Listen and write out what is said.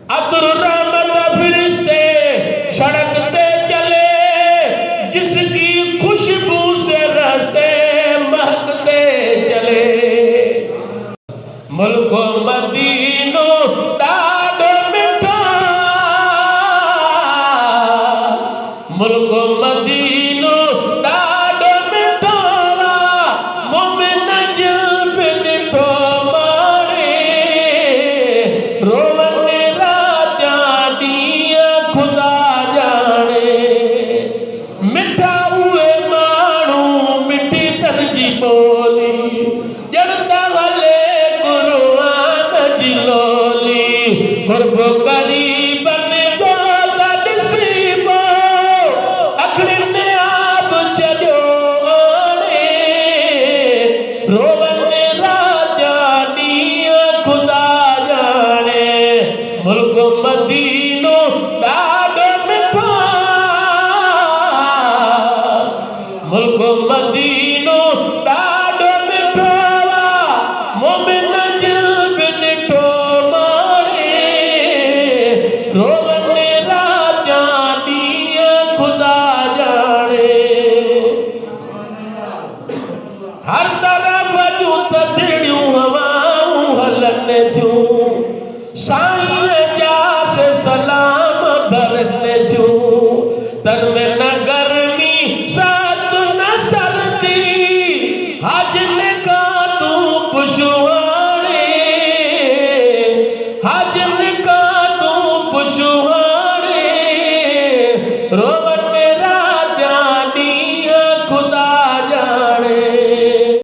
अतर रहमत फरिश्ते सड़क पे चले, जिसकी खुशबू से रास्ते महकते चले। मुल्को मदीनो ॾाढो मिठा, मुल्को मदीनो ॾाढो मिठो, मोमिन जल पे ॾिठो माणे, रोवन राजा ॾींहं खुदा जाने। मिठा उहे माण्हू मिठी तन जी ॿोली, ॼणंदा हले क़ुर्आन जी लोली। क़ुर्ब ग़रीबनि जो त ॾिसी पोइ अखियुनि में आब चढ़ियो आणे, रोवन राजा ॾींहं खुदा जाने। मुल्क मदीनो